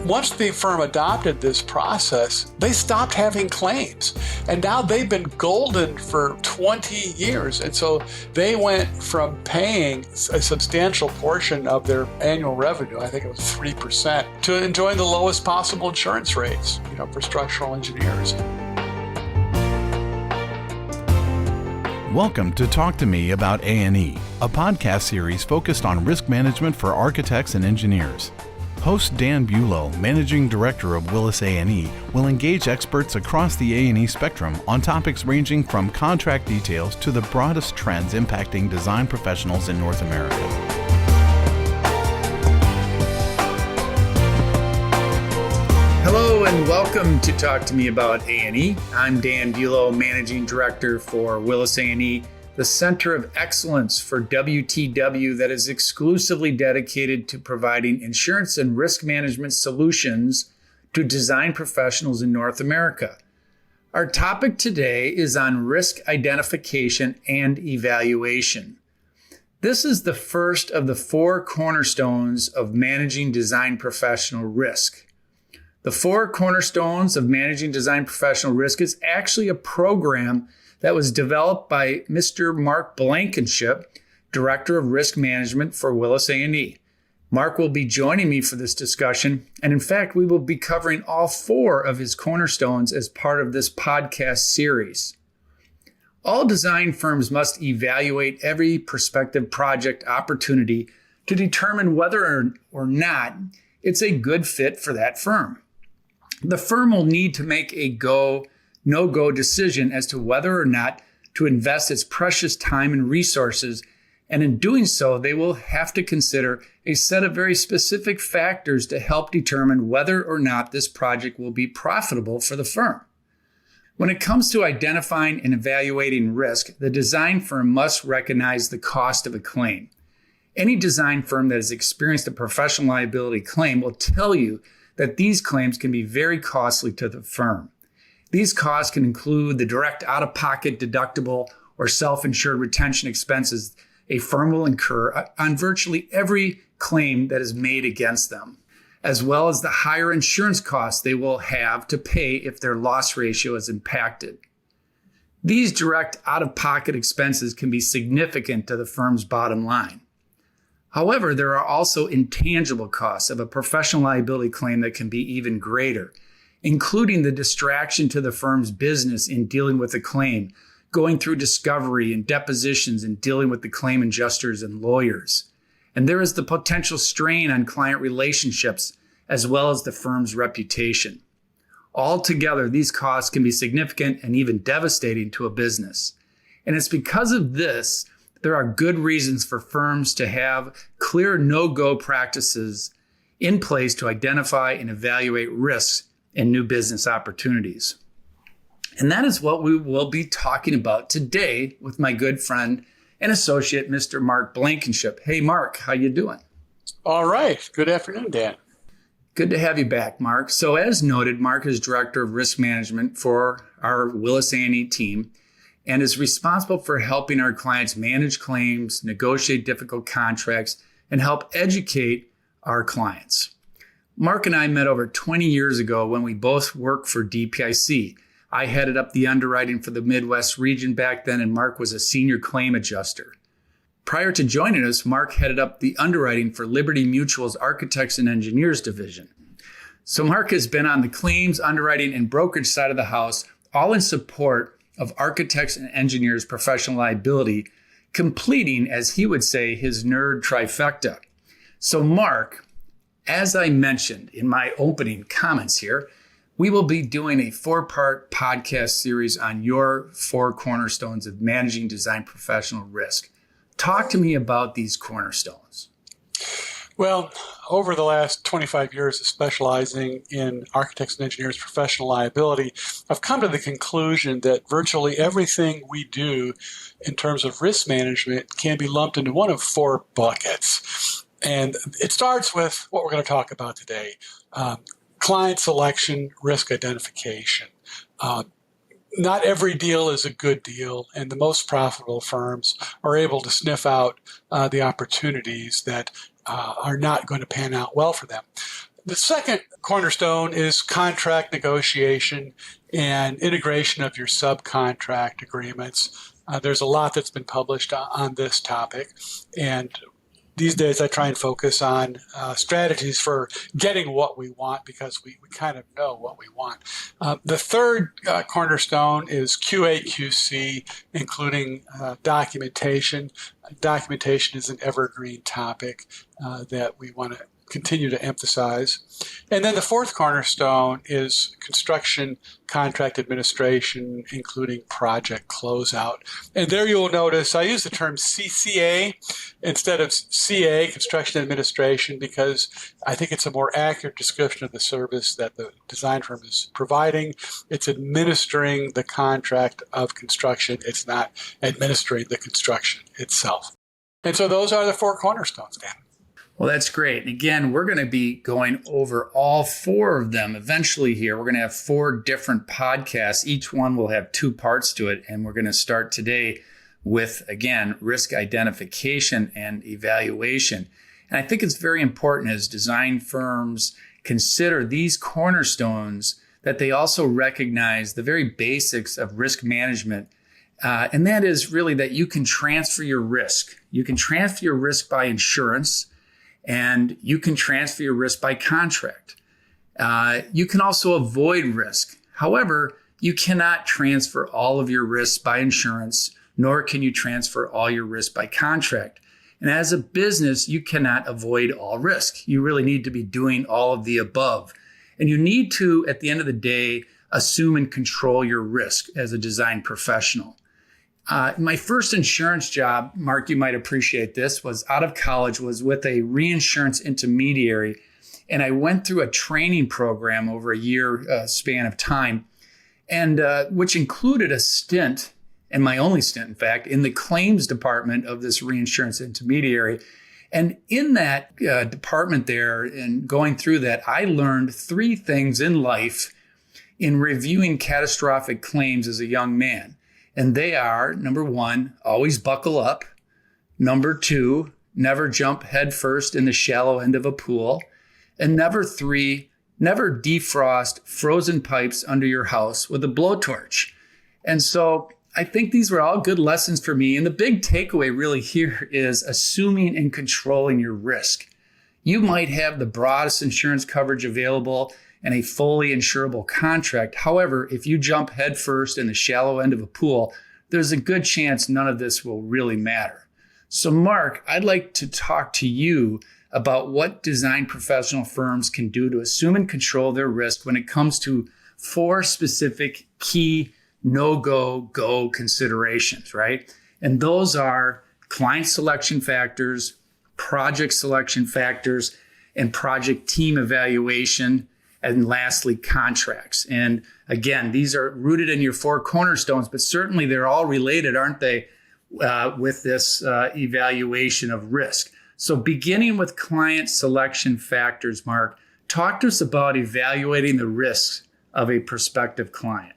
once the firm adopted this process, they stopped having claims. And now they've been golden for 20 years. And so they went from paying a substantial portion of their annual revenue, I think it was 3%, to enjoying the lowest possible insurance rates, for structural engineers. Welcome to Talk to Me About A&E, a podcast series focused on risk management for architects and engineers. Host Dan Bulow, Managing Director of Willis A&E, will engage experts across the A&E spectrum on topics ranging from contract details to the broadest trends impacting design professionals in North America. Hello and welcome to Talk to Me About A&E. I'm Dan Bulow, Managing Director for Willis A&E, the Center of Excellence for WTW that is exclusively dedicated to providing insurance and risk management solutions to design professionals in North America. Our topic today is on risk identification and evaluation. This is the first of the 4 cornerstones of managing design professional risk. The 4 cornerstones of managing design professional risk is actually a program that was developed by Mr. Mark Blankenship, Director of Risk Management for Willis A&E. Mark will be joining me for this discussion, and in fact, we will be covering all 4 of his cornerstones as part of this podcast series. All design firms must evaluate every prospective project opportunity to determine whether or not it's a good fit for that firm. The firm will need to make a go, no-go decision as to whether or not to invest its precious time and resources, and in doing so, they will have to consider a set of very specific factors to help determine whether or not this project will be profitable for the firm. When it comes to identifying and evaluating risk, the design firm must recognize the cost of a claim. Any design firm that has experienced a professional liability claim will tell you that these claims can be very costly to the firm. These costs can include the direct out-of-pocket deductible or self-insured retention expenses a firm will incur on virtually every claim that is made against them, as well as the higher insurance costs they will have to pay if their loss ratio is impacted. These direct out-of-pocket expenses can be significant to the firm's bottom line. However, there are also intangible costs of a professional liability claim that can be even greater, including the distraction to the firm's business in dealing with the claim, going through discovery and depositions and dealing with the claim adjusters and lawyers. And there is the potential strain on client relationships as well as the firm's reputation. Altogether, these costs can be significant and even devastating to a business. And it's because of this there are good reasons for firms to have clear no-go practices in place to identify and evaluate risks and new business opportunities. And that is what we will be talking about today with my good friend and associate, Mr. Mark Blankenship. Hey, Mark, how you doing? All right. Good afternoon, Dan. Good to have you back, Mark. So as noted, Mark is Director of Risk Management for our Willis A&E team and is responsible for helping our clients manage claims, negotiate difficult contracts, and help educate our clients. Mark and I met over 20 years ago when we both worked for DPIC. I headed up the underwriting for the Midwest region back then, and Mark was a senior claim adjuster. Prior to joining us, Mark headed up the underwriting for Liberty Mutual's Architects and Engineers division. So Mark has been on the claims, underwriting, and brokerage side of the house, all in support of architects and engineers' professional liability, completing, as he would say, his nerd trifecta. So Mark, as I mentioned in my opening comments here, we will be doing a 4-part podcast series on your 4 cornerstones of managing design professional risk. Talk to me about these cornerstones. Well, over the last 25 years of specializing in architects and engineers' professional liability, I've come to the conclusion that virtually everything we do in terms of risk management can be lumped into one of 4 buckets. And it starts with what we're going to talk about today, client selection, risk identification. Not every deal is a good deal, and the most profitable firms are able to sniff out the opportunities that are not going to pan out well for them. The second cornerstone is contract negotiation and integration of your subcontract agreements. There's a lot that's been published on this topic, and these days I try and focus on strategies for getting what we want because we kind of know what we want. The third cornerstone is QA/QC, including documentation. Documentation is an evergreen topic that we want to continue to emphasize. And then the fourth cornerstone is construction contract administration, including project closeout. And there you will notice I use the term CCA instead of CA, construction administration, because I think it's a more accurate description of the service that the design firm is providing. It's administering the contract of construction. It's not administering the construction itself. And so those are the four cornerstones, Dan. Well, that's great. And again, we're going to be going over all four of them eventually here. We're going to have four different podcasts. Each one will have two parts to it. And we're going to start today with, again, risk identification and evaluation. And I think it's very important as design firms consider these cornerstones that they also recognize the very basics of risk management. And that is really that you can transfer your risk. You can transfer your risk by insurance, and you can transfer your risk by contract. You can also avoid risk. However, you cannot transfer all of your risks by insurance, nor can you transfer all your risk by contract. And as a business, you cannot avoid all risk. You really need to be doing all of the above. And you need to, at the end of the day, assume and control your risk as a design professional. My first insurance job, Mark, you might appreciate this, was out of college, was with a reinsurance intermediary. And I went through a training program over a year span of time, and which included a stint, and my only stint, in fact, in the claims department of this reinsurance intermediary. And in that department there, and going through that, I learned three things in life in reviewing catastrophic claims as a young man. And they are, number one, always buckle up. Number two, never jump headfirst in the shallow end of a pool. And number three, never defrost frozen pipes under your house with a blowtorch. And so I think these were all good lessons for me. And the big takeaway really here is assuming and controlling your risk. You might have the broadest insurance coverage available and a fully insurable contract. However, if you jump headfirst in the shallow end of a pool, there's a good chance none of this will really matter. So Mark, I'd like to talk to you about what design professional firms can do to assume and control their risk when it comes to four specific key no-go, go considerations, right? And those are client selection factors, project selection factors, and project team evaluation, and lastly, contracts. And again, these are rooted in your four cornerstones, but certainly they're all related, aren't they, with this evaluation of risk. So beginning with client selection factors, Mark, talk to us about evaluating the risks of a prospective client.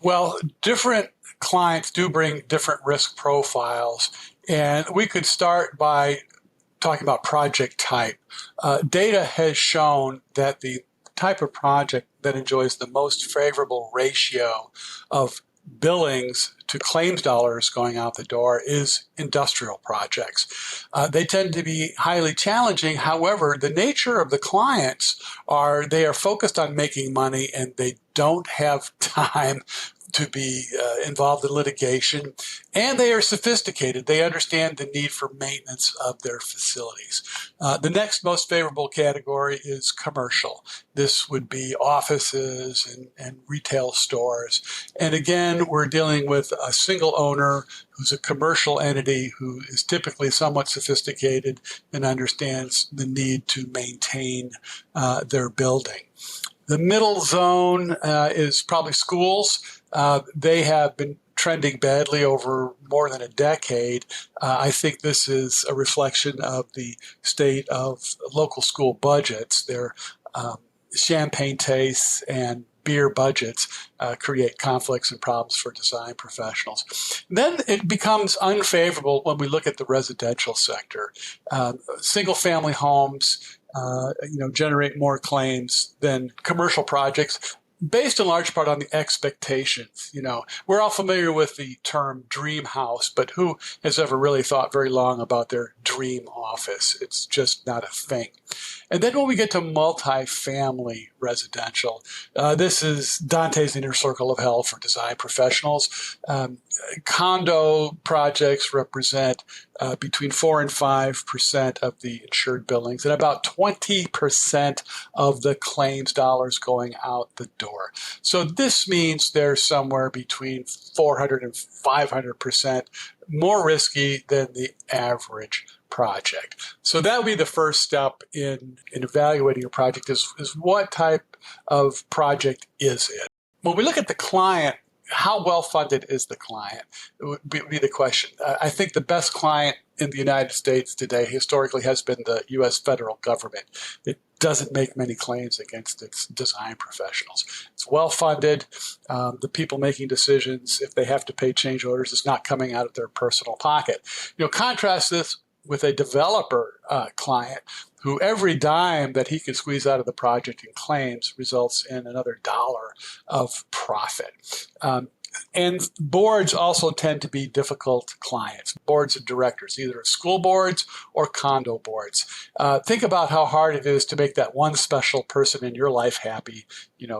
Well, different clients do bring different risk profiles, and we could start by talking about project type. Data has shown that the type of project that enjoys the most favorable ratio of billings to claims dollars going out the door is industrial projects. They tend to be highly challenging. However, the nature of the clients they are focused on making money, and they don't have time to be involved in litigation, and they are sophisticated. They understand the need for maintenance of their facilities. The next most favorable category is commercial. This would be offices and retail stores. And again, we're dealing with a single owner who's a commercial entity who is typically somewhat sophisticated and understands the need to maintain their building. The middle zone is probably schools. They have been trending badly over more than a decade. I think this is a reflection of the state of local school budgets. Their champagne tastes and beer budgets create conflicts and problems for design professionals. Then it becomes unfavorable when we look at the residential sector. Single-family homes, generate more claims than commercial projects, based in large part on the expectations. We're all familiar with the term dream house, but who has ever really thought very long about their dream office? It's just not a thing. And then when we get to multifamily residential, this is Dante's inner circle of hell for design professionals. Condo projects represent between 4 and 5% of the insured buildings and about 20% of the claims dollars going out the door. So this means they're somewhere between 400 and 500% more risky than the average project. So that would be the first step in evaluating a project is what type of project is it? When we look at the client, how well funded is the client? It would be the question. I think the best client in the United States today historically has been the U.S. federal government. It doesn't make many claims against its design professionals. It's well funded. The people making decisions, if they have to pay change orders, is not coming out of their personal pocket. Contrast this with a developer client who every dime that he can squeeze out of the project in claims results in another dollar of profit. And boards also tend to be difficult clients, boards of directors, either school boards or condo boards. Think about how hard it is to make that one special person in your life happy,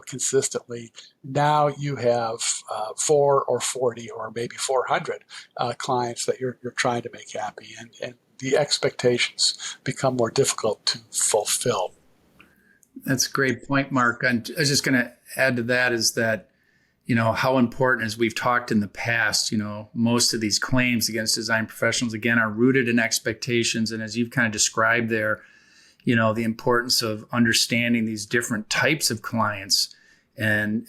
consistently. Now you have 4 or 40 or maybe 400 clients that you're trying to make happy, and the expectations become more difficult to fulfill. That's a great point, Mark. I was just going to add to that is that, how important, as we've talked in the past, most of these claims against design professionals, again, are rooted in expectations. And as you've kind of described there, the importance of understanding these different types of clients and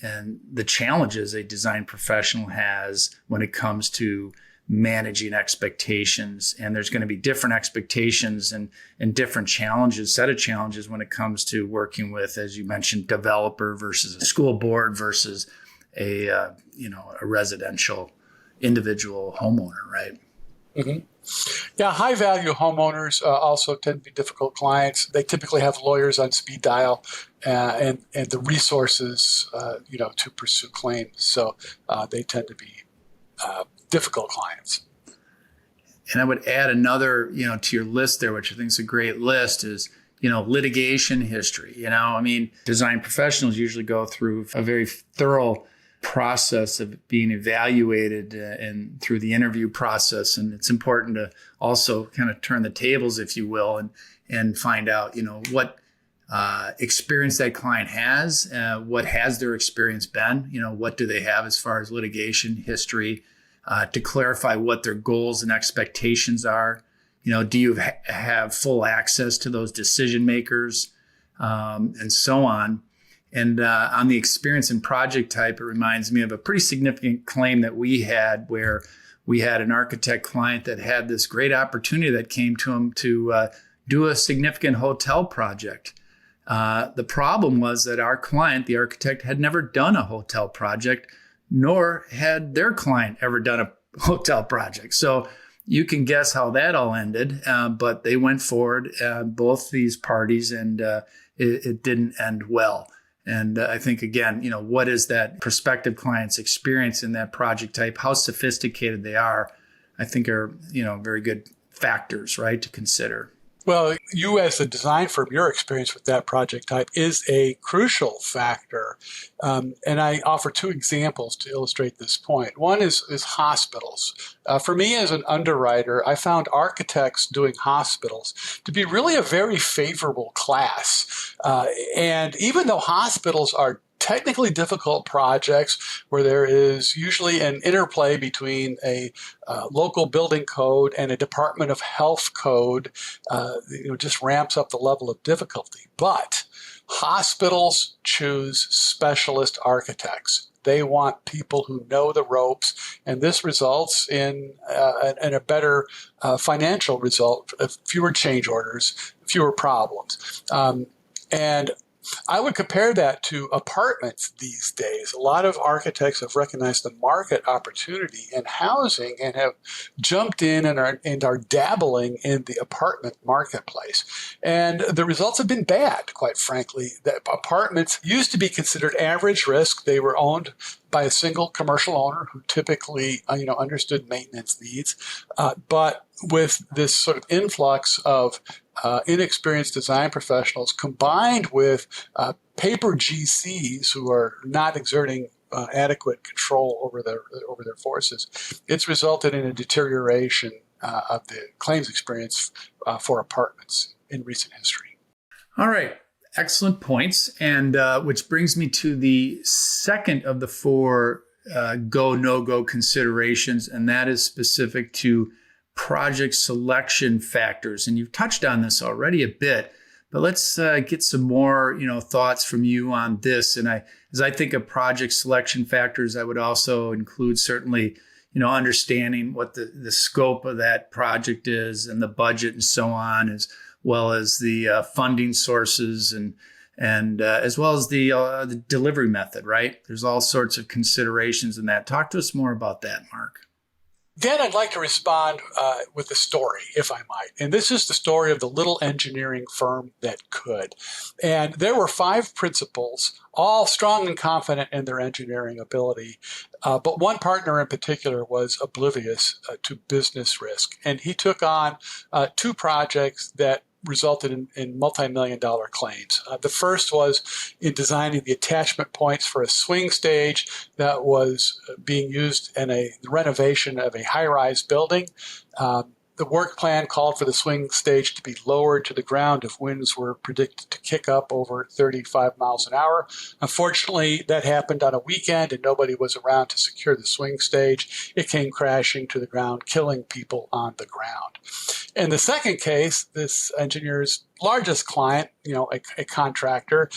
the challenges a design professional has when it comes to managing expectations. And there's going to be different expectations and different set of challenges when it comes to working with, as you mentioned, developer versus a school board versus a residential individual homeowner, right? Mm-hmm. Yeah, high-value homeowners also tend to be difficult clients. They typically have lawyers on speed dial and the resources, to pursue claims. So they tend to be difficult clients. And I would add another, to your list there, which I think is a great list, is, litigation history. Design professionals usually go through a very thorough process of being evaluated and through the interview process. And it's important to also kind of turn the tables, if you will, and find out, what experience that client has, what has their experience been, what do they have as far as litigation history, to clarify what their goals and expectations are. Do you have full access to those decision makers, and so on. And on the experience and project type, it reminds me of a pretty significant claim that we had where we had an architect client that had this great opportunity that came to him to do a significant hotel project. The problem was that our client, the architect, had never done a hotel project, nor had their client ever done a hotel project. So you can guess how that all ended, but they went forward, both these parties, and it didn't end well. And I think, again, what is that prospective client's experience in that project type, how sophisticated they are, I think are, very good factors, right, to consider. Well, you as a design firm, your experience with that project type is a crucial factor. And I offer 2 examples to illustrate this point. One is hospitals. For me as an underwriter, I found architects doing hospitals to be really a very favorable class. And even though hospitals are technically difficult projects where there is usually an interplay between a local building code and a Department of Health code, just ramps up the level of difficulty. But hospitals choose specialist architects. They want people who know the ropes, and this results in a better financial result, fewer change orders, fewer problems. And I would compare that to apartments these days. A lot of architects have recognized the market opportunity in housing and have jumped in and are dabbling in the apartment marketplace. And the results have been bad, quite frankly. The apartments used to be considered average risk. They were owned by a single commercial owner who typically, understood maintenance needs. But with this sort of influx of inexperienced design professionals combined with paper GCs who are not exerting adequate control over their forces, it's resulted in a deterioration of the claims experience for apartments in recent history. All right. Excellent points. And which brings me to the second of the four go, no-go considerations, and that is specific to project selection factors. And you've touched on this already a bit, but let's get some more, thoughts from you on this. And as I think of project selection factors, I would also include certainly, understanding what the scope of that project is and the budget and so on, as well as the funding sources and as well as the delivery method, right? There's all sorts of considerations in that. Talk to us more about that, Mark. Dan, I'd like to respond with a story, if I might. And this is the story of the little engineering firm that could. And there were 5 principals, all strong and confident in their engineering ability. But one partner in particular was oblivious to business risk. And he took on 2 projects that resulted in multi-million-dollar claims. The first was in designing the attachment points for a swing stage that was being used in the renovation of a high-rise building. The work plan called for the swing stage to be lowered to the ground if winds were predicted to kick up over 35 miles an hour. Unfortunately, that happened on a weekend and nobody was around to secure the swing stage. It came crashing to the ground, killing people on the ground. In the second case, this engineer's largest client, a contractor,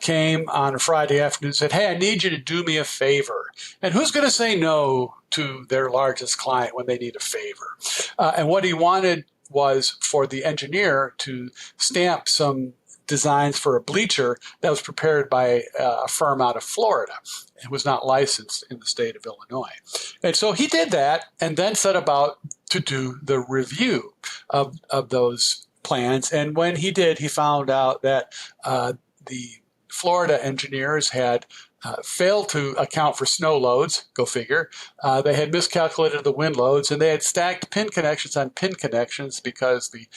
came on a Friday afternoon and said, "Hey, I need you to do me a favor." And who's going to say no to their largest client when they need a favor? And what he wanted was for the engineer to stamp some designs for a bleacher that was prepared by a firm out of Florida. It was not licensed in the state of Illinois. And so he did that and then set about to do the review of those plans. And when he did, he found out that the Florida engineers had failed to account for snow loads, go figure. They had miscalculated the wind loads, and they had stacked pin connections on pin connections because the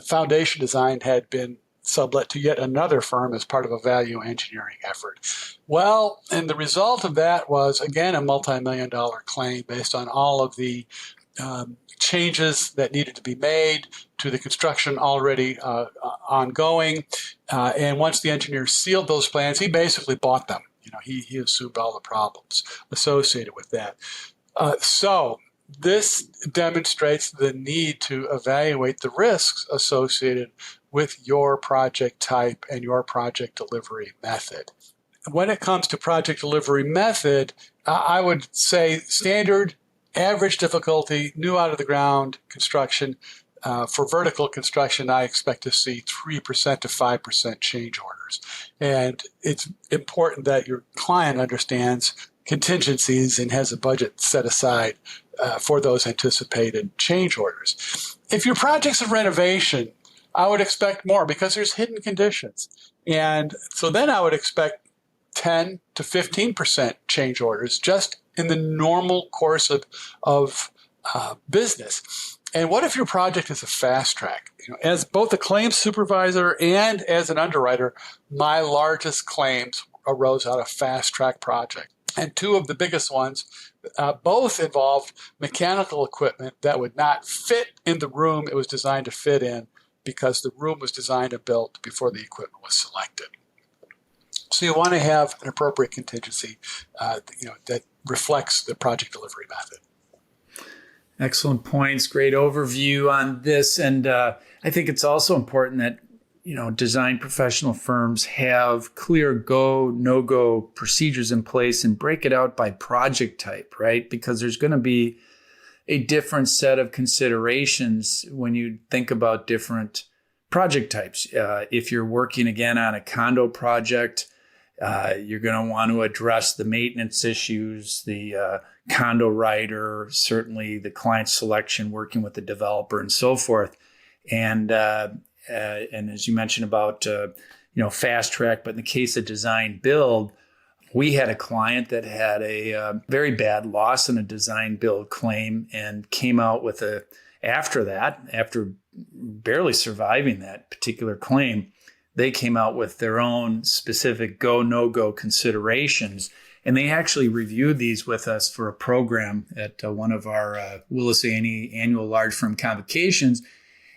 foundation design had been sublet to yet another firm as part of a value engineering effort. Well, and the result of that was, again, a multi-million-dollar claim based on all of the changes that needed to be made to the construction already ongoing. And once the engineer sealed those plans, he basically bought them. He assumed all the problems associated with that. So this demonstrates the need to evaluate the risks associated with your project type and your project delivery method. When it comes to project delivery method, I would say standard, average difficulty, new out of the ground construction. For vertical construction, I expect to see 3% to 5% change orders. And it's important that your client understands contingencies and has a budget set aside for those anticipated change orders. If your project's a renovation, I would expect more because there's hidden conditions. And so then I would expect 10 to 15% change orders just in the normal course of business. And what if your project is a fast track? As both a claims supervisor and as an underwriter, my largest claims arose out of fast track project. And 2 of the biggest ones both involved mechanical equipment that would not fit in the room it was designed to fit in because the room was designed and built before the equipment was selected. So you want to have an appropriate contingency that reflects the project delivery method. Excellent points. Great overview on this. And I think it's also important that, design professional firms have clear go, no-go procedures in place and break it out by project type, right? Because there's going to be a different set of considerations when you think about different Project types. If you're working again on a condo project, you're going to want to address the maintenance issues, the condo writer, certainly the client selection, working with the developer, and so forth. And as you mentioned about fast track, but in the case of design build, we had a client that had a very bad loss in a design build claim and came out with after barely surviving that particular claim, they came out with their own specific go, no-go considerations. And they actually reviewed these with us for a program at one of our Willis A&E annual large firm convocations.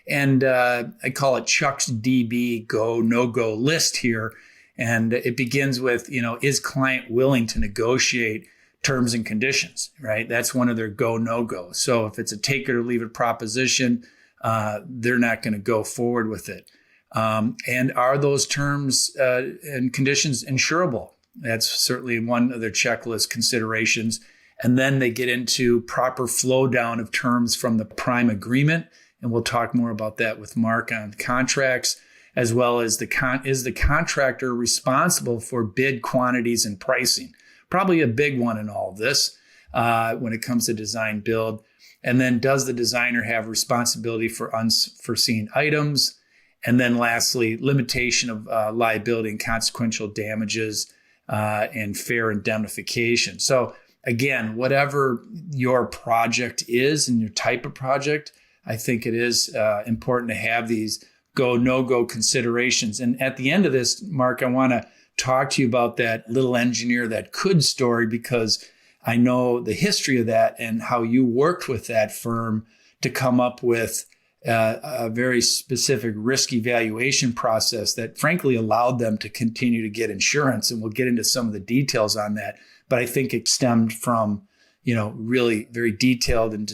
And I call it Chuck's DB go, no-go list here. And it begins with, is client willing to negotiate terms and conditions, right? That's one of their go, no-go. So if it's a take it or leave it proposition, they're not going to go forward with it. And are those terms and conditions insurable? That's certainly one of their checklist considerations. And then they get into proper flow down of terms from the prime agreement. And we'll talk more about that with Mark on contracts, as well as is the contractor responsible for bid quantities and pricing? Probably a big one in all of this when it comes to design build. And then does the designer have responsibility for unforeseen items? And then lastly, limitation of liability and consequential damages and fair indemnification. So again, whatever your project is and your type of project, I think it is important to have these go, no-go considerations. And at the end of this, Mark, I want to talk to you about that little engineer that could story, because I know the history of that and how you worked with that firm to come up with a very specific risk evaluation process that frankly allowed them to continue to get insurance. And we'll get into some of the details on that. But I think it stemmed from, really very detailed and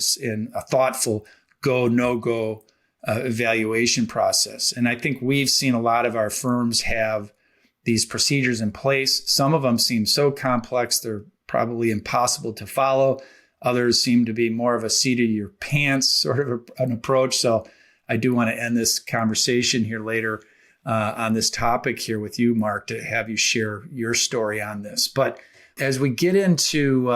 a thoughtful go, no-go evaluation process. And I think we've seen a lot of our firms have these procedures in place. Some of them seem so complex, they're probably impossible to follow. Others seem to be more of a seat of your pants sort of an approach. So I do want to end this conversation here later on this topic here with you, Mark, to have you share your story on this. But as we get into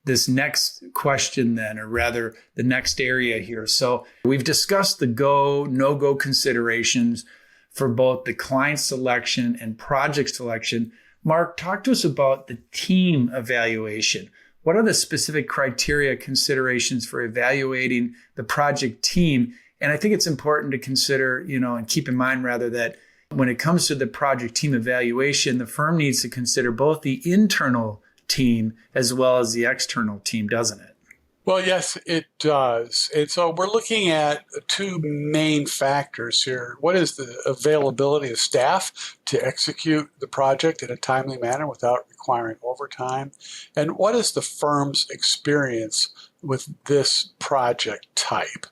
this next question then, or rather the next area here. So we've discussed the go, no-go considerations for both the client selection and project selection. Mark, talk to us about the team evaluation. What are the specific criteria considerations for evaluating the project team? And I think it's important to consider, and keep in mind rather, that when it comes to the project team evaluation, the firm needs to consider both the internal team as well as the external team, doesn't it? Well, yes, it does. And so we're looking at two main factors here. What is the availability of staff to execute the project in a timely manner without requiring overtime? And what is the firm's experience with this project type?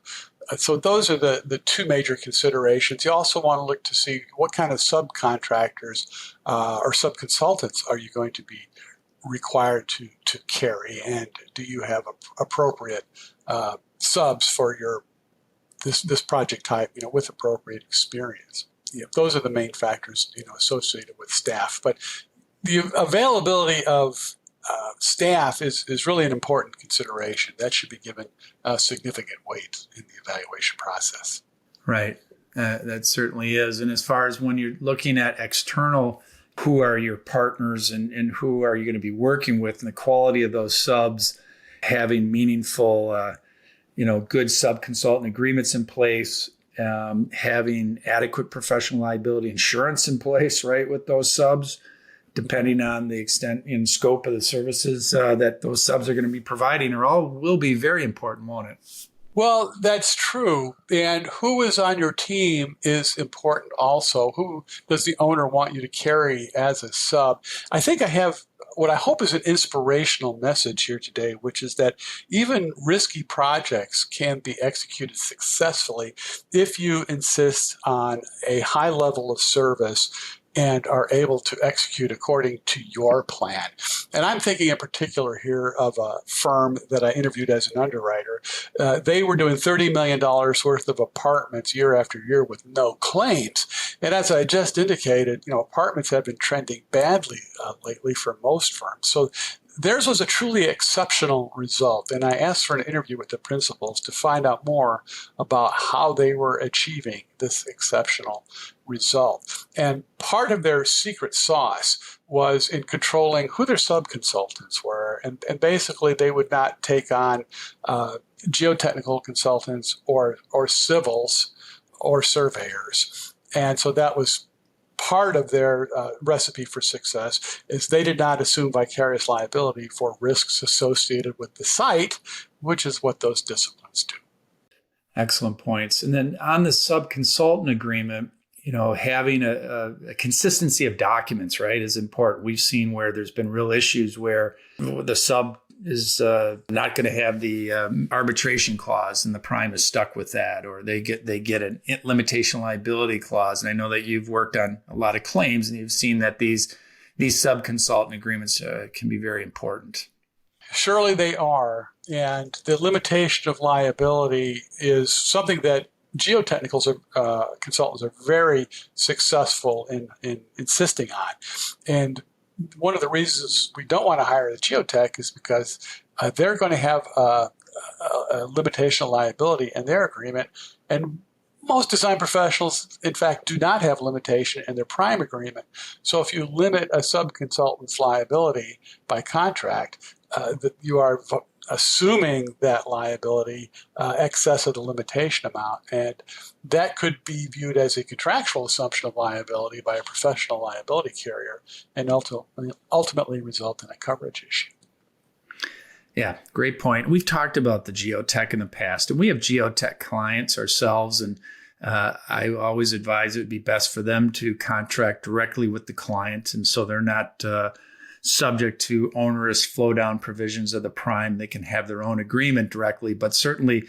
So those are the two major considerations. You also want to look to see what kind of subcontractors or subconsultants are you going to be required to carry, and do you have appropriate subs for this project type, with appropriate experience? Those are the main factors associated with staff. But the availability of staff is really an important consideration. That should be given significant weight in the evaluation process. Right, that certainly is. And as far as when you're looking at external, who are your partners and who are you going to be working with, and the quality of those subs, having meaningful, good sub-consultant agreements in place, having adequate professional liability insurance in place, right, with those subs, depending on the extent and scope of the services that those subs are going to be providing, will be very important, won't it? Well, that's true. And who is on your team is important also. Who does the owner want you to carry as a sub? I think I have what I hope is an inspirational message here today, which is that even risky projects can be executed successfully if you insist on a high level of service and are able to execute according to your plan. And I'm thinking in particular here of a firm that I interviewed as an underwriter. They were doing $30 million worth of apartments year after year with no claims. And as I just indicated, apartments have been trending badly lately for most firms. So theirs was a truly exceptional result, and I asked for an interview with the principals to find out more about how they were achieving this exceptional result. And part of their secret sauce was in controlling who their subconsultants were, and basically they would not take on geotechnical consultants or civils or surveyors. And so that was part of their recipe for success is they did not assume vicarious liability for risks associated with the site, which is what those disciplines do. Excellent points. And then on the sub-consultant agreement, having a consistency of documents, right, is important. We've seen where there's been real issues where the sub is not going to have the arbitration clause, and the prime is stuck with that, or they get an limitation liability clause. And I know that you've worked on a lot of claims, and you've seen that these sub-consultant agreements can be very important. Surely they are, and the limitation of liability is something that geotechnical consultants are very successful in insisting on. And one of the reasons we don't want to hire the geotech is because they're going to have a limitation of liability in their agreement. And most design professionals, in fact, do not have limitation in their prime agreement. So if you limit a subconsultant's liability by contract, that you are assuming that liability excess of the limitation amount. And that could be viewed as a contractual assumption of liability by a professional liability carrier and ultimately result in a coverage issue. Yeah, great point. We've talked about the geotech in the past, and we have geotech clients ourselves, and I always advise it would be best for them to contract directly with the client, and so they're not subject to onerous flow-down provisions of the prime. They can have their own agreement directly, but certainly,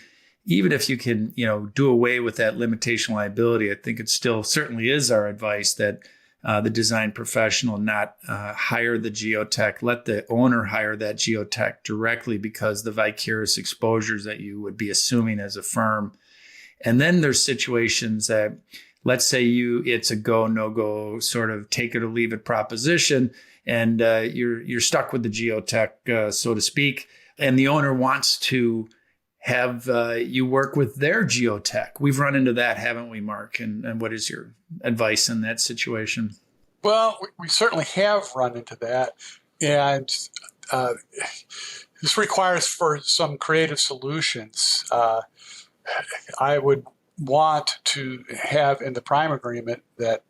even if you can, do away with that limitation liability, I think it still certainly is our advice that the design professional not hire the geotech, let the owner hire that geotech directly, because the vicarious exposures that you would be assuming as a firm. And then there's situations that, let's say it's a go, no go, sort of take it or leave it proposition, and you're stuck with the geotech, so to speak, and the owner wants to have you work with their geotech. We've run into that, haven't we, Mark? And what is your advice in that situation? Well, we certainly have run into that, and this requires for some creative solutions. I would want to have in the prime agreement that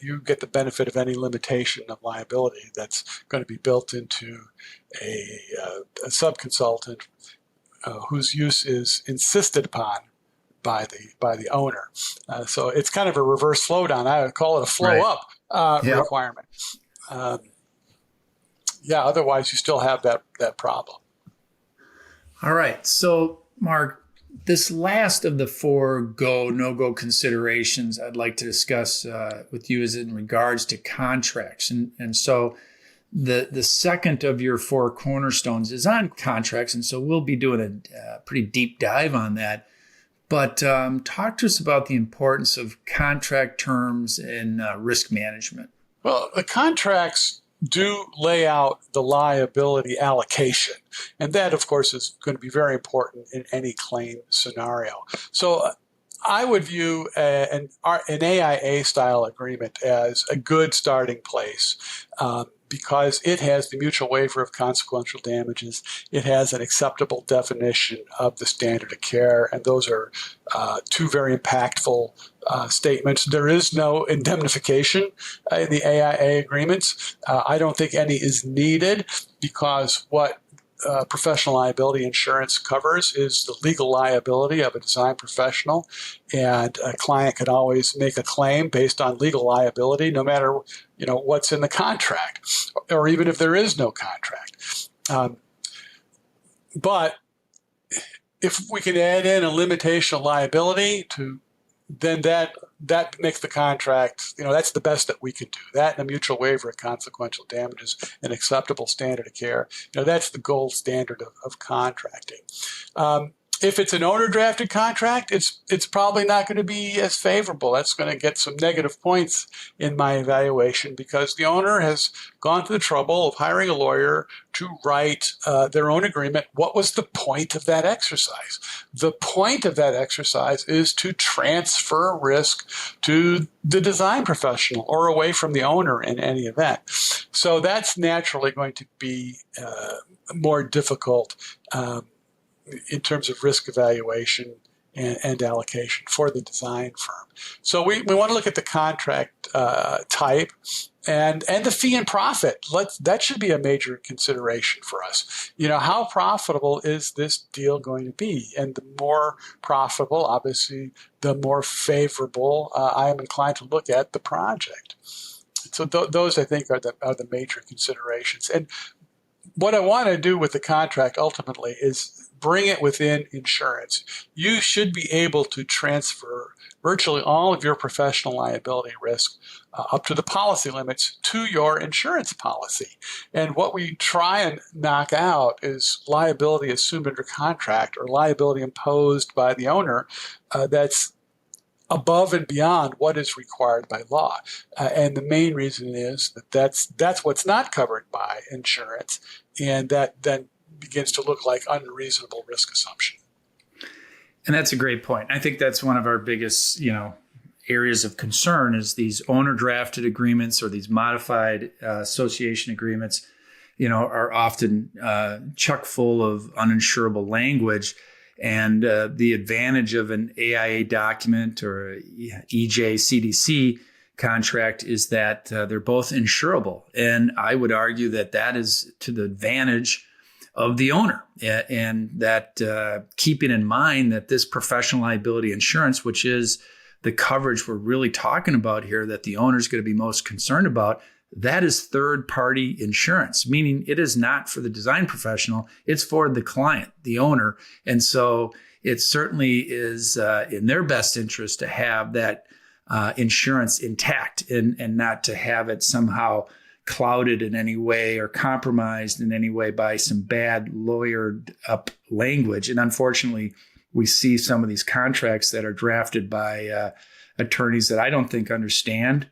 you get the benefit of any limitation of liability that's going to be built into a subconsultant whose use is insisted upon by the owner. So it's kind of a reverse flow down. I would call it a flow up requirement. Otherwise you still have that problem. All right. So, Mark, this last of the 4 go, no-go considerations I'd like to discuss with you is in regards to contracts. And so the second of your 4 cornerstones is on contracts, and so we'll be doing a pretty deep dive on that. But talk to us about the importance of contract terms and risk management. Well, the contracts do lay out the liability allocation. And that, of course, is going to be very important in any claim scenario. So I would view an AIA-style agreement as a good starting place because it has the mutual waiver of consequential damages. It has an acceptable definition of the standard of care, and those are 2 very impactful statements. There is no indemnification in the AIA agreements. I don't think any is needed because what professional liability insurance covers is the legal liability of a design professional, and a client can always make a claim based on legal liability no matter what's in the contract, or even if there is no contract. But if we can add in a limitation of liability to then that makes the contract, that's the best that we can do. That and a mutual waiver of consequential damages, an acceptable standard of care. That's the gold standard of contracting. If it's an owner-drafted contract, it's probably not going to be as favorable. That's going to get some negative points in my evaluation because the owner has gone to the trouble of hiring a lawyer to write their own agreement. What was the point of that exercise? The point of that exercise is to transfer risk to the design professional or away from the owner in any event. So that's naturally going to be more difficult in terms of risk evaluation and allocation for the design firm. So we want to look at the contract type and the fee and profit. That should be a major consideration for us. How profitable is this deal going to be? And the more profitable, obviously, the more favorable I am inclined to look at the project. So those, I think, are the major considerations. And what I want to do with the contract ultimately is bring it within insurance. You should be able to transfer virtually all of your professional liability risk up to the policy limits to your insurance policy. And what we try and knock out is liability assumed under contract or liability imposed by the owner that's above and beyond what is required by law. And the main reason is that's what's not covered by insurance. And that then begins to look like unreasonable risk assumption. And that's a great point. I think that's one of our biggest, areas of concern is these owner drafted agreements or these modified association agreements, are often chock full of uninsurable language. And the advantage of an AIA document or EJ-CDC contract is that they're both insurable. And I would argue that is to the advantage of the owner, and that keeping in mind that this professional liability insurance, which is the coverage we're really talking about here, that the owner is going to be most concerned about, that is third-party insurance, meaning it is not for the design professional, it's for the client, the owner. And so it certainly is in their best interest to have that insurance intact and not to have it somehow clouded in any way or compromised in any way by some bad lawyered up language. And unfortunately, we see some of these contracts that are drafted by attorneys that I don't think understand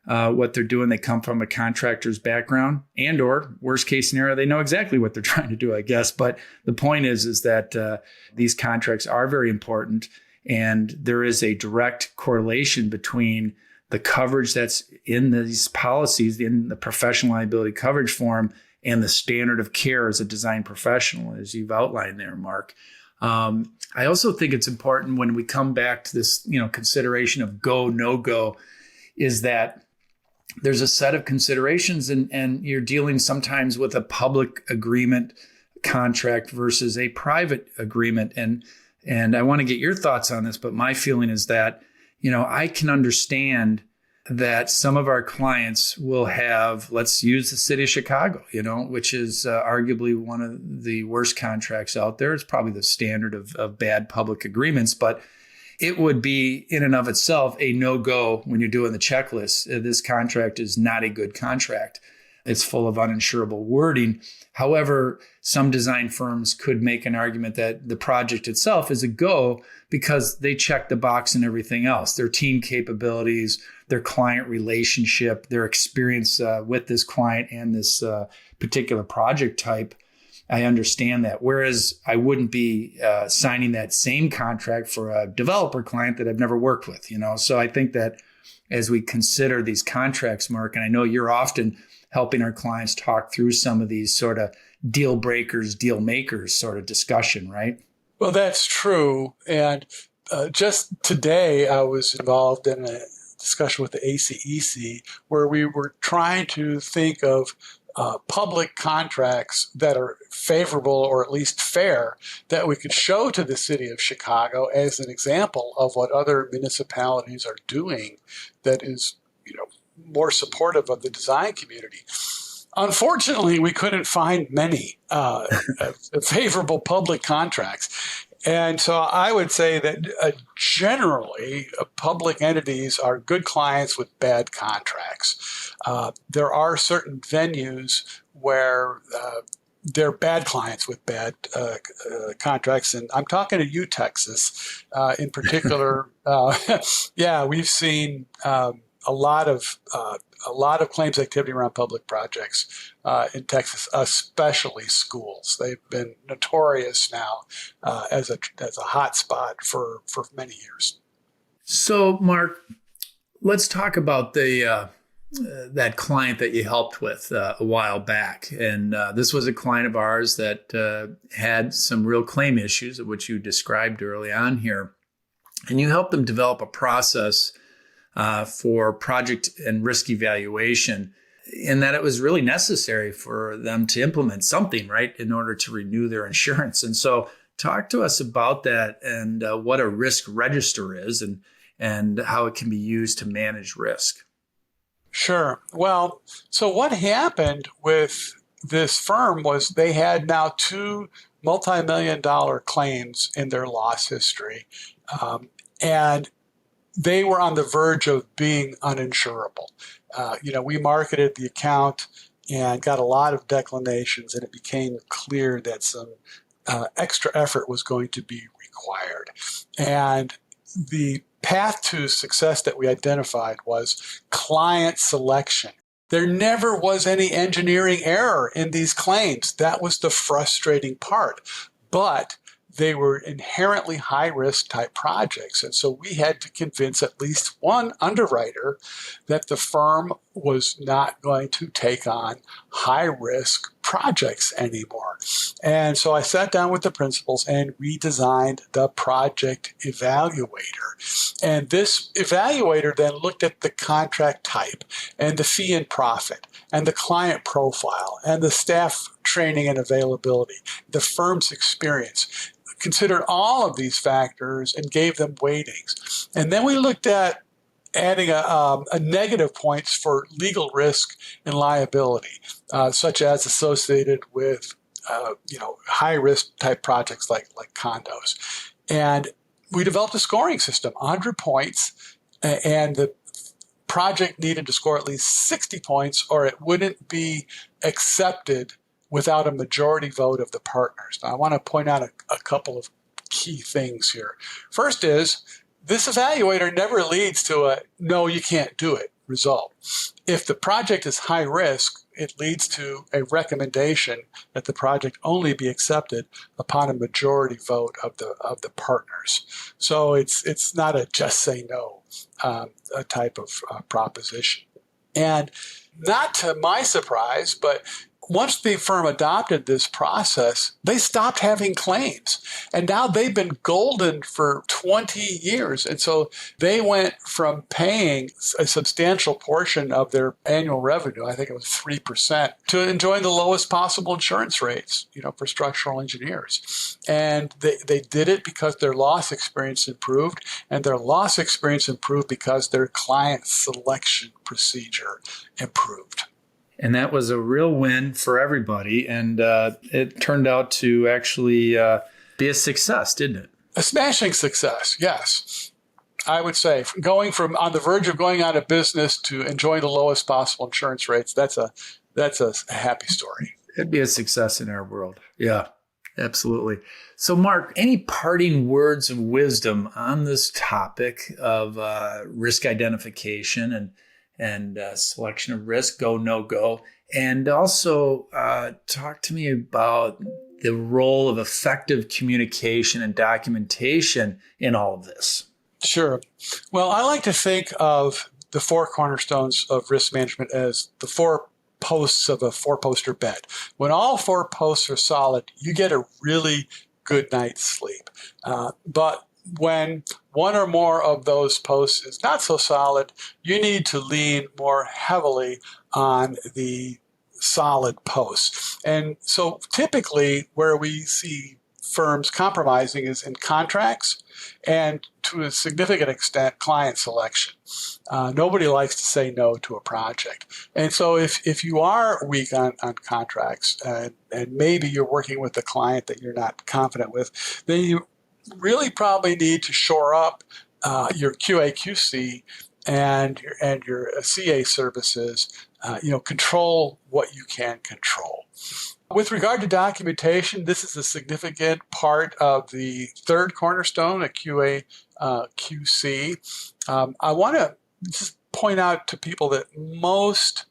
what they're doing. They come from a contractor's background, and or worst case scenario, they know exactly what they're trying to do, I guess. But the point is that these contracts are very important, and there is a direct correlation between the coverage that's in these policies, in the professional liability coverage form, and the standard of care as a design professional, as you've outlined there, Mark. I also think it's important when we come back to this, consideration of go, no go, is that there's a set of considerations and you're dealing sometimes with a public agreement contract versus a private agreement. And I want to get your thoughts on this, but my feeling is that, I can understand that some of our clients will have, let's use the city of Chicago, which is arguably one of the worst contracts out there. It's probably the standard of bad public agreements, but it would be in and of itself a no-go when you're doing the checklist. This contract is not a good contract. It's full of uninsurable wording. However, some design firms could make an argument that the project itself is a go because they check the box and everything else. Their team capabilities, their client relationship, their experience with this client and this particular project type. I understand that. Whereas I wouldn't be signing that same contract for a developer client that I've never worked with, So I think that as we consider these contracts, Mark, and I know you're often helping our clients talk through some of these sort of deal breakers, deal makers sort of discussion, right? Well, that's true. And just today, I was involved in a discussion with the ACEC where we were trying to think of public contracts that are favorable or at least fair that we could show to the city of Chicago as an example of what other municipalities are doing that is, more supportive of the design community. Unfortunately, we couldn't find many favorable public contracts. And so I would say that generally public entities are good clients with bad contracts. There are certain venues where they're bad clients with bad contracts, and I'm talking to you, Texas, in particular. Yeah, we've seen a lot of claims activity around public projects in Texas, especially schools. They've been notorious now as a hot spot for many years. So, Mark, let's talk about the that client that you helped with a while back. And this was a client of ours that had some real claim issues, which you described early on here. And you helped them develop a process for project and risk evaluation, in that it was really necessary for them to implement something, right, in order to renew their insurance. And so talk to us about that and what a risk register is and how it can be used to manage risk. Sure. Well, so what happened with this firm was they had now two multi-million-dollar claims in their loss history. And they were on the verge of being uninsurable. We marketed the account and got a lot of declinations, and it became clear that some extra effort was going to be required. And the path to success that we identified was client selection. There never was any engineering error in these claims. That was the frustrating part. But they were inherently high-risk type projects. And so we had to convince at least one underwriter that the firm was not going to take on high-risk projects anymore. And so I sat down with the principals and redesigned the project evaluator. And this evaluator then looked at the contract type and the fee and profit and the client profile and the staff training and availability, the firm's experience, considered all of these factors and gave them weightings. And then we looked at adding a negative points for legal risk and liability, such as associated with high risk type projects like condos. And we developed a scoring system, 100 points, and the project needed to score at least 60 points or it wouldn't be accepted without a majority vote of the partners. Now, I want to point out a couple of key things here. First is, this evaluator never leads to a no, you can't do it result. If the project is high risk, it leads to a recommendation that the project only be accepted upon a majority vote of the partners. So it's not a just say no a type of proposition. And not to my surprise, but once the firm adopted this process, they stopped having claims. And now they've been golden for 20 years. And so they went from paying a substantial portion of their annual revenue, I think it was 3%, to enjoying the lowest possible insurance rates, for structural engineers. And they did it because their loss experience improved, and their loss experience improved because their client selection procedure improved. And that was a real win for everybody. And it turned out to actually be a success, didn't it? A smashing success, yes. I would say going from on the verge of going out of business to enjoying the lowest possible insurance rates, that's a happy story. It'd be a success in our world. Yeah, absolutely. So, Mark, any parting words of wisdom on this topic of risk identification and selection of risk, go, no go? And also talk to me about the role of effective communication and documentation in all of this. Sure. Well, I like to think of the four cornerstones of risk management as the four posts of a four-poster bed. When all four posts are solid, you get a really good night's sleep. But when one or more of those posts is not so solid, you need to lean more heavily on the solid posts. And so typically where we see firms compromising is in contracts and to a significant extent client selection. Nobody likes to say no to a project. And so if you are weak on contracts and maybe you're working with a client that you're not confident with, then you really probably need to shore up your QA/QC and your CA services. Control what you can control. With regard to documentation, this is a significant part of the third cornerstone, a QA/QC. I want to just point out to people that most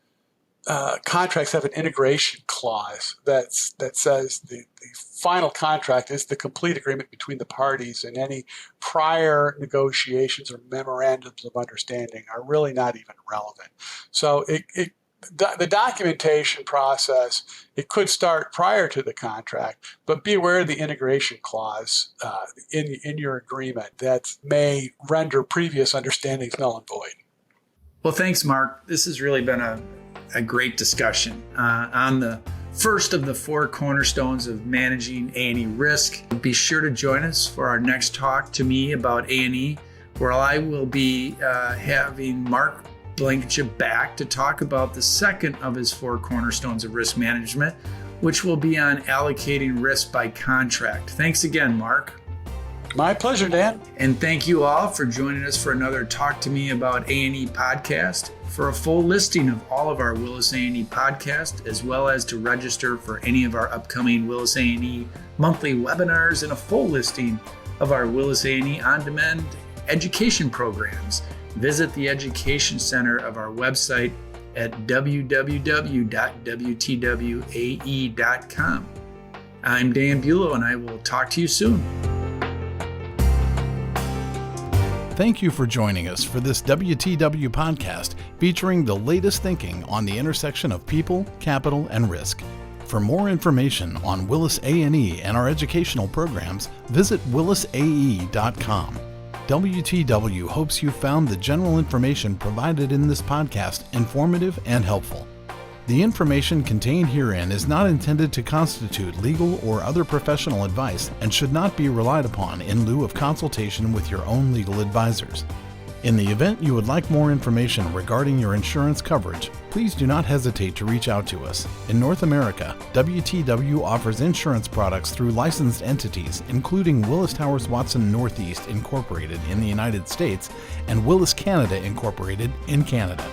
contracts have an integration clause that says the final contract is the complete agreement between the parties, and any prior negotiations or memorandums of understanding are really not even relevant. So the documentation process, it could start prior to the contract, but be aware of the integration clause in your agreement that may render previous understandings null and void. Well, thanks, Mark. This has really been a great discussion on the first of the 4 cornerstones of managing A&E risk. Be sure to join us for our next talk to me about A&E, where I will be having Mark Blankenship back to talk about the second of his 4 cornerstones of risk management, which will be on allocating risk by contract. Thanks again, Mark. My pleasure, Dan. And thank you all for joining us for another Talk to Me About A&E podcast. For a full listing of all of our Willis A&E podcasts, as well as to register for any of our upcoming Willis A&E monthly webinars and a full listing of our Willis A&E on-demand education programs, visit the Education Center of our website at www.wtwae.com. I'm Dan Bulow, and I will talk to you soon. Thank you for joining us for this WTW podcast featuring the latest thinking on the intersection of people, capital, and risk. For more information on Willis A&E and our educational programs, visit willisae.com. WTW hopes you found the general information provided in this podcast informative and helpful. The information contained herein is not intended to constitute legal or other professional advice and should not be relied upon in lieu of consultation with your own legal advisors. In the event you would like more information regarding your insurance coverage, please do not hesitate to reach out to us. In North America, WTW offers insurance products through licensed entities, including Willis Towers Watson Northeast Incorporated in the United States and Willis Canada Incorporated in Canada.